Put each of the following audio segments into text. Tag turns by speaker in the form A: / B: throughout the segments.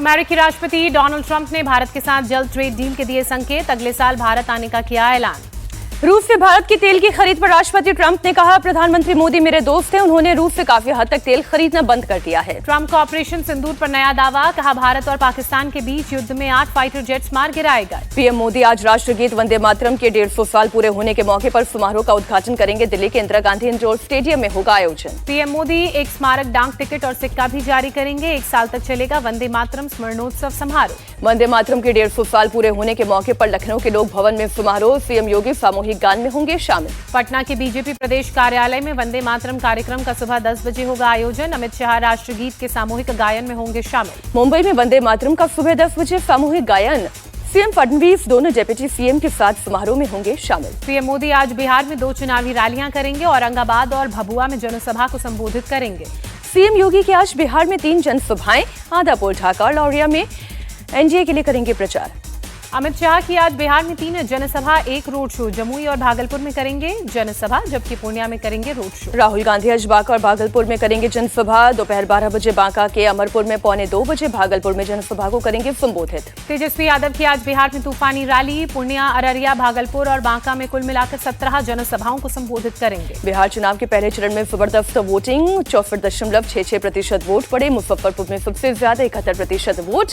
A: अमेरिकी राष्ट्रपति Donald Trump ने भारत के साथ जल्द ट्रेड डील के दिए संकेत, अगले साल भारत आने का किया ऐलान।
B: रूस से भारत की तेल की खरीद पर राष्ट्रपति ट्रंप ने कहा, प्रधानमंत्री मोदी मेरे दोस्त हैं, उन्होंने रूस से काफी हद तक तेल खरीदना बंद कर दिया है।
A: ट्रंप का ऑपरेशन सिंदूर पर नया दावा, कहा भारत और पाकिस्तान के बीच युद्ध में 8 फाइटर जेट्स मार गिराए गए।
B: पीएम मोदी आज राष्ट्रगीत वंदे मातरम के 150 साल पूरे होने के मौके पर समारोह का उद्घाटन करेंगे। दिल्ली के इंदिरा गांधी इंडोर स्टेडियम में होगा आयोजन।
A: पीएम मोदी एक स्मारक डाक टिकट और सिक्का भी जारी करेंगे। 1 साल तक चलेगा वंदे मातरम स्मरणोत्सव समारोह।
B: वंदे मातरम के 150 साल पूरे होने के मौके पर लखनऊ के लोक भवन में समारोह, सीएम योगी सामूहिक गान में होंगे शामिल।
A: पटना के बीजेपी प्रदेश कार्यालय में वंदे मातरम कार्यक्रम का सुबह 10 बजे होगा आयोजन। अमित शाह राष्ट्रगीत के सामूहिक गायन में होंगे शामिल।
B: मुंबई में वंदे मातरम का सुबह 10 बजे सामूहिक गायन, सीएम फडणवीस दोनों डिप्टी सीएम के साथ समारोह में होंगे शामिल।
A: पीएम मोदी आज बिहार में 2 चुनावी रैलियां करेंगे, औरंगाबाद और भभुआ में जनसभा को संबोधित करेंगे।
B: सीएम योगी की आज बिहार में 3 जनसभाएं, आदापुर, ढाका और लौरिया में एनडीए के लिए करेंगे प्रचार।
A: अमित शाह की आज बिहार में 3 जनसभा, 1 रोड शो, जमुई और भागलपुर में करेंगे जनसभा, जबकि पूर्णिया में करेंगे रोड शो।
B: राहुल गांधी आज बांका और भागलपुर में करेंगे जनसभा, दोपहर 12 बजे बांका के, अमरपुर में 1:45 बजे भागलपुर में जनसभा को करेंगे संबोधित।
A: तेजस्वी यादव की आज बिहार में तूफानी रैली, पूर्णिया, अररिया, भागलपुर और बांका में कुल मिलाकर 17 जनसभाओं को संबोधित करेंगे।
B: बिहार चुनाव के पहले चरण में जबरदस्त वोटिंग, 64.66% वोट पड़े। मुजफ्फरपुर में सबसे ज्यादा 71% वोट,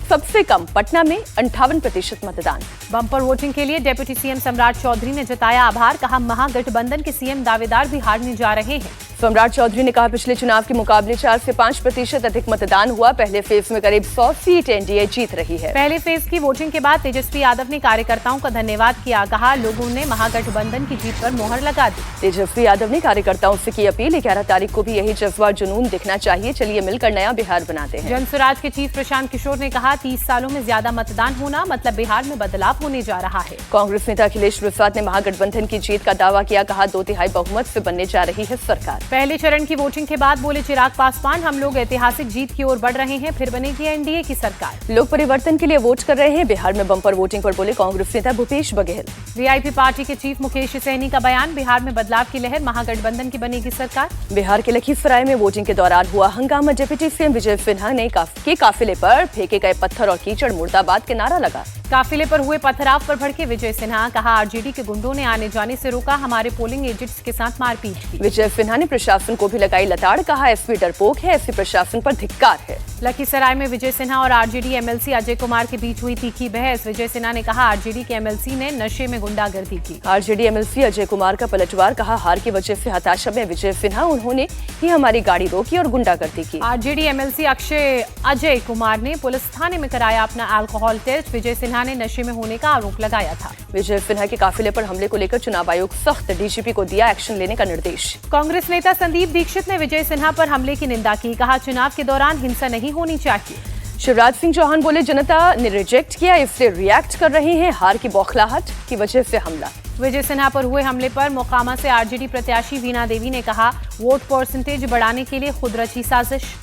B: सबसे कम पटना में 58% मतदान।
A: बम्पर वोटिंग के लिए डिप्टी सीएम सम्राट चौधरी ने जताया आभार, कहा महागठबंधन के सीएम दावेदार भी हारने जा रहे हैं।
B: सम्राट चौधरी ने कहा, पिछले चुनाव के मुकाबले 4 से 5% अधिक मतदान हुआ। पहले फेज में करीब 100 सीट एनडीए जीत रही है।
A: पहले फेज की वोटिंग के बाद तेजस्वी यादव ने कार्यकर्ताओं का धन्यवाद किया, कहा लोगों ने महागठबंधन की जीत पर मोहर लगा दी।
B: तेजस्वी यादव ने कार्यकर्ताओं से की अपील, 11 तारीख को भी यही जज्बा जुनून दिखना चाहिए, चलिए मिलकर नया बिहार बनाते हैं।
A: जनसुराज के चीफ प्रशांत किशोर ने कहा, 30 सालों में ज्यादा मतदान होना मतलब बिहार में बदलाव होने जा रहा है।
B: कांग्रेस नेता अखिलेश प्रसाद ने महागठबंधन की जीत का दावा किया, कहा 2 तिहाई बहुमत से बनने जा रही है सरकार।
A: पहले चरण की वोटिंग के बाद बोले चिराग पासवान, हम लोग ऐतिहासिक जीत की ओर बढ़ रहे हैं, फिर बनेगी एनडीए की सरकार।
B: लोग परिवर्तन के लिए वोट कर रहे हैं। बिहार में बम्पर वोटिंग पर बोले कांग्रेस नेता भूपेश बघेल।
A: वीआईपी पार्टी के चीफ मुकेश सहनी का बयान, बिहार में बदलाव की लहर, महागठबंधन की बनेगी सरकार।
B: बिहार के लखीसराय में वोटिंग के दौरान हुआ हंगामा, डिप्टी सीएम विजय सिन्हा ने काफिले पर फेंके गए पत्थर और कीचड़ मुर्दाबाद के नारा लगा।
A: काफिले पर हुए पथराव पर भड़के विजय सिन्हा, कहा आरजेडी के गुंडों ने आने जाने से रोका, हमारे पोलिंग एजेंट्स के साथ मारपीट की।
B: विजय सिन्हा ने प्रशासन को भी लगाई लताड़, कहा एसपी डरपोक है, ऐसे प्रशासन पर धिक्कार है।
A: लखीसराय में विजय सिन्हा और आरजेडी एमएलसी अजय कुमार के बीच हुई तीखी बहस। विजय सिन्हा ने कहा आरजेडी के एमएलसी ने नशे में गुंडागर्दी की।
B: आरजेडी एमएलसी अजय कुमार का पलटवार, कहा हार की वजह से हताशा में विजय सिन्हा, उन्होंने ही हमारी गाड़ी रोकी और गुंडागर्दी की।
A: आरजेडी एमएलसी अजय कुमार ने पुलिस थाने में कराया अपना अल्कोहल टेस्ट। विजय सिन्हा ने नशे में होने का आरोप लगाया था।
B: विजय सिन्हा के काफिले पर हमले को लेकर चुनाव आयोग सख्त, डीजीपी को दिया एक्शन लेने का निर्देश।
A: कांग्रेस नेता संदीप दीक्षित ने विजय सिन्हा पर हमले की निंदा की, कहा चुनाव के दौरान हिंसा नहीं होनी चाहिए।
B: शिवराज सिंह चौहान बोले, जनता ने रिजेक्ट किया, इसलिए रिएक्ट कर रहे हैं, हार की बौखलाहट की वजह से हमला।
A: विजय सिन्हा पर हुए हमले पर मोकामा से आरजेडी प्रत्याशी वीणा देवी ने कहा, वोट परसेंटेज बढ़ाने के लिए खुद रची साजिश।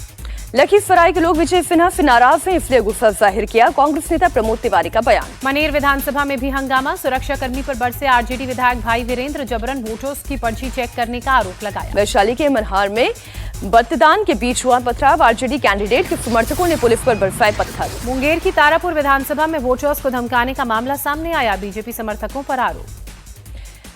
B: लखीसराय के लोग विजय सिन्हा से नाराज हैं, इसलिए गुस्सा जाहिर किया। कांग्रेस नेता प्रमोद तिवारी का बयान।
A: मनेर विधानसभा में भी हंगामा, सुरक्षाकर्मी पर बरसे आरजेडी विधायक भाई वीरेंद्र, जबरन वोटर्स की पर्ची चेक करने का आरोप लगाया।
B: वैशाली के मनहार में मतदान के बीच हुआ पथराव, आरजेडी कैंडिडेट के समर्थकों ने पुलिस पर बरसाए पत्थर।
A: मुंगेर की तारापुर विधानसभा में वोटर्स को धमकाने का मामला सामने आया, बीजेपी समर्थकों पर आरोप।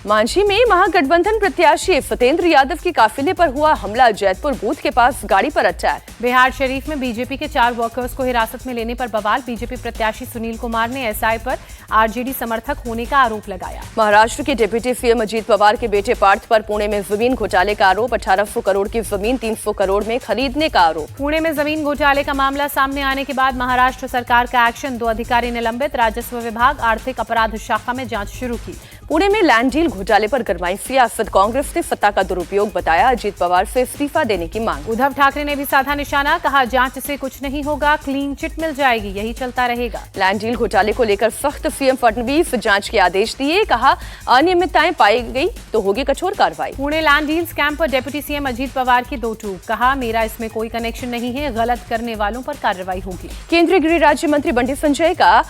B: मांझी में महागठबंधन प्रत्याशी सत्येंद्र यादव की काफिले पर हुआ हमला, जैतपुर बूथ के पास गाड़ी पर अटैक।
A: बिहार शरीफ में बीजेपी के 4 वर्कर्स को हिरासत में लेने पर बवाल, बीजेपी प्रत्याशी सुनील कुमार ने एसआई पर आरजेडी समर्थक होने का आरोप लगाया।
B: महाराष्ट्र के डिप्टी सीएम अजीत पवार के बेटे पार्थ पर पुणे में जमीन घोटाले का आरोप, 1800 करोड़ की जमीन 300 करोड़ में खरीदने का आरोप।
A: पुणे में जमीन घोटाले का मामला सामने आने के बाद महाराष्ट्र सरकार का एक्शन, 2 अधिकारी निलंबित, राजस्व विभाग आर्थिक अपराध शाखा में जांच शुरू की।
B: पुणे में लैंड डील घोटाले पर गरमाई सियासत, कांग्रेस ने सत्ता का दुरुपयोग बताया, अजीत पवार से इस्तीफा देने की मांग।
A: उद्धव ठाकरे ने भी साधा निशाना, कहा जांच से कुछ नहीं होगा, क्लीन चिट मिल जाएगी, यही चलता रहेगा।
B: लैंड डील घोटाले को लेकर सख्त, सीएम फडणवीस जांच के आदेश दिए, कहा अनियमितताएं पाई गई तो होगी कठोर कार्रवाई।
A: पुणे लैंड डील स्कैम पर डिप्टी सीएम अजीत पवार की 2 टूक, कहा मेरा इसमें कोई कनेक्शन नहीं है, गलत करने वालों पर कार्रवाई होगी।
B: केंद्रीय गृह राज्य मंत्री बंटी संजय का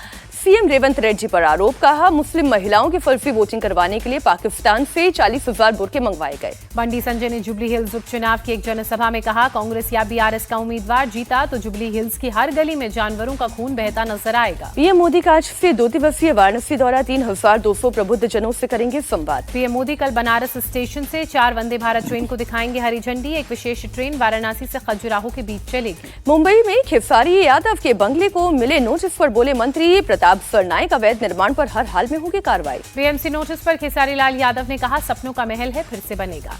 B: सीएम रेवंत रेड्डी पर आरोप, कहा मुस्लिम महिलाओं की फर्जी वोटिंग करवाने के लिए पाकिस्तान से 40,000 बुरके मंगवाए गए।
A: बंडी संजय ने जुबली हिल्स उपचुनाव की एक जनसभा में कहा, कांग्रेस या बीआरएस का उम्मीदवार जीता तो जुबली हिल्स की हर गली में जानवरों का खून बहता नजर आएगा।
B: पीएम मोदी का आज से 2 दिवसीय वाराणसी दौरा, 3,200 प्रबुद्ध जनों से करेंगे संवाद।
A: पीएम मोदी कल बनारस स्टेशन से 4 वंदे भारत ट्रेन को दिखाएंगे हरी झंडी। एक विशेष ट्रेन वाराणसी से खजुराहो के बीच चलेगी।
B: मुंबई में खेसारी यादव के बंगले को मिले नोटिस पर बोले मंत्री प्रताप सरनाईक, अवैध निर्माण पर हर हाल में होगी कार्रवाई।
A: बीएमसी नोटिस पर खेसारी लाल यादव ने कहा, सपनों का महल है फिर से बनेगा।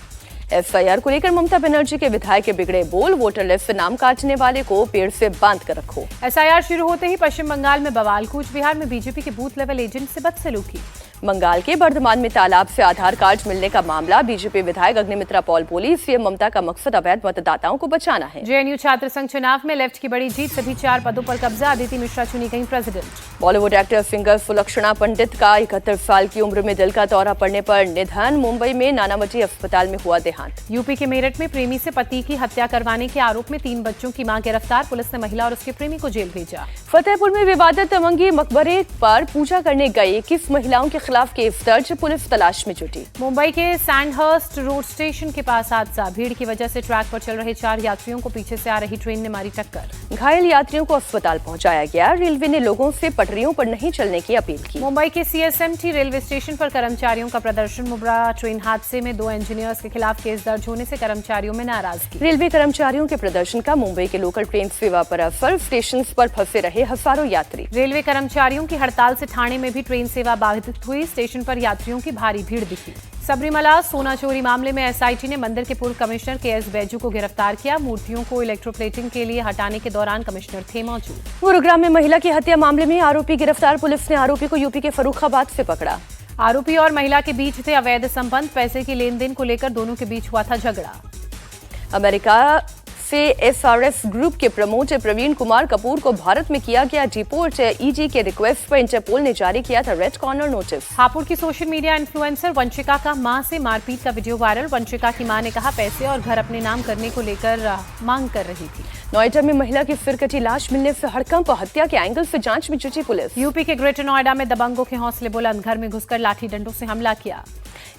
B: एफआईआर को लेकर ममता बनर्जी के विधायक के बिगड़े बोल, वोटर लिस्ट से नाम काटने वाले को पेड़ से बांध कर रखो।
A: एसआईआर शुरू होते ही पश्चिम बंगाल में बवाल, कूच बिहार में बीजेपी के बूथ लेवल एजेंट से बदसलूकी।
B: बंगाल के बर्धमान में तालाब से आधार कार्ड मिलने का मामला, बीजेपी विधायक अग्निमित्रा पॉल बोली, सीएम ममता का मकसद अवैध मतदाताओं को बचाना है।
A: जेएनयू छात्र संघ चुनाव में लेफ्ट की बड़ी जीत, सभी 4 पदों पर कब्जा, अदिति मिश्रा चुनी गई president.
B: Bollywood actor singer Sulakshana Pandit का 71 साल की उम्र में दिल का दौरा पड़ने पर निधन, मुंबई में नानावटी अस्पताल में हुआ देहांत।
A: यूपी के मेरठ में प्रेमी से पति की हत्या करवाने के आरोप में 3 बच्चों की मां गिरफ्तार, पुलिस ने महिला और उसके प्रेमी को जेल भेजा।
B: फतेहपुर में विवादित तमंगी मकबरे पर पूजा करने गई 21 महिलाओं के खिलाफ केस दर्ज, पुलिस तलाश में जुटी।
A: मुंबई के सैंडहर्स्ट रोड स्टेशन के पास हादसा, भीड़ की वजह से ट्रैक पर चल रहे 4 यात्रियों को पीछे से आ रही ट्रेन ने मारी टक्कर।
B: घायल यात्रियों को अस्पताल पहुंचाया गया, रेलवे ने लोगों से पटरियों पर नहीं चलने की अपील की।
A: मुंबई के सीएसएमटी रेलवे स्टेशन पर कर्मचारियों का प्रदर्शन, मुब्रा ट्रेन हादसे में 2 इंजीनियर्स के खिलाफ केस दर्ज होने से कर्मचारियों में नाराजगी।
B: रेलवे कर्मचारियों के प्रदर्शन का मुंबई के लोकल ट्रेन सेवा पर असर, स्टेशन पर फंसे रहे हजारों यात्री।
A: रेलवे कर्मचारियों की हड़ताल से ठाणे में भी ट्रेन सेवा बाधित हुई, स्टेशन पर यात्रियों की भारी भीड़ दिखी। सबरीमला सोना चोरी मामले में एसआईटी ने मंदिर के पूर्व कमिश्नर केएस बैजू को गिरफ्तार किया, मूर्तियों को इलेक्ट्रोप्लेटिंग के लिए हटाने के दौरान कमिश्नर थे मौजूद।
B: गुरुग्राम में महिला की हत्या मामले में आरोपी गिरफ्तार, पुलिस ने आरोपी को यूपी के फर्रुखाबाद से पकड़ा।
A: आरोपी और महिला के बीच थे अवैध संबंध, पैसे की लेन देन को लेकर दोनों के बीच हुआ था झगड़ा।
B: अमेरिका से एसआरएस ग्रुप के प्रमोटर प्रवीण कुमार कपूर को भारत में किया गया डिपोर्ट, ईडी के रिक्वेस्ट पर इंटरपोल ने जारी किया था रेड कॉर्नर नोटिस।
A: हापुड़ की सोशल मीडिया इन्फ्लुएंसर वंशिका का मां से मारपीट का वीडियो वायरल, वंशिका की मां ने कहा पैसे और घर अपने नाम करने को लेकर मांग कर रही थी।
B: नोएडा में महिला की सिरकटी लाश मिलने से हड़कंप, हत्या के एंगल से जांच में जुटी पुलिस।
A: यूपी के ग्रेटर नोएडा में दबंगों के हौसले बुलंद, घर में घुसकर लाठी डंडों से हमला किया।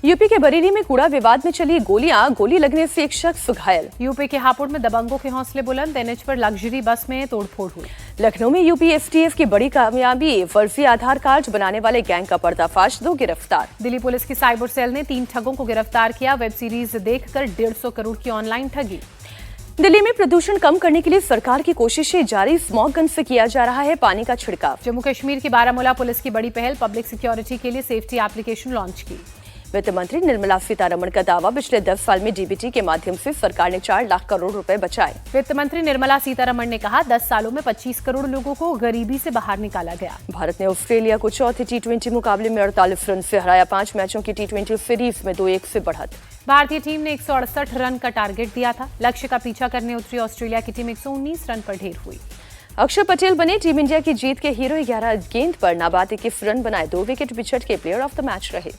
B: यूपी के बरेली में कूड़ा विवाद में चली गोलियां, गोली लगने से एक शख्स घायल।
A: यूपी के हापुड़ में दबंगों के हौसले बुलंद, एनएच पर लग्जरी बस में तोड़फोड़ हुई।
B: लखनऊ में यूपी एसटीएफ की बड़ी कामयाबी, फर्जी आधार कार्ड बनाने वाले गैंग का पर्दाफाश, 2 गिरफ्तार।
A: दिल्ली पुलिस की साइबर सेल ने 3 ठगों को गिरफ्तार किया, वेब सीरीज देखकर 150 करोड़ की ऑनलाइन ठगी।
B: दिल्ली में प्रदूषण कम करने के लिए सरकार की कोशिशें जारी, स्मॉग गन से किया जा रहा है पानी का छिड़काव।
A: जम्मू कश्मीर की बारामूला पुलिस की बड़ी पहल, पब्लिक सिक्योरिटी के लिए सेफ्टी एप्लीकेशन लॉन्च की।
B: वित्त मंत्री निर्मला सीतारमण का दावा, पिछले 10 साल में डीबीटी के माध्यम से सरकार ने 4 लाख करोड़ रुपए बचाए।
A: वित्त मंत्री निर्मला सीतारमण ने कहा 10 सालों में 25 करोड़ लोगों को गरीबी से बाहर निकाला गया।
B: भारत ने ऑस्ट्रेलिया को चौथे टी20 मुकाबले में 48 रन से हराया, 5 मैचों की टी20 सीरीज में 2-1 से बढ़त।
A: भारतीय टीम ने 168 रन का टारगेट दिया था, लक्ष्य का पीछा करने उतरी ऑस्ट्रेलिया की टीम 119 रन पर ढेर हुई।
B: अक्षर पटेल बने टीम इंडिया की जीत के हीरो, 11 गेंद पर नाबाद 21 रन बनाए, 2 विकेट बिछड़ के प्लेयर ऑफ द मैच रहे।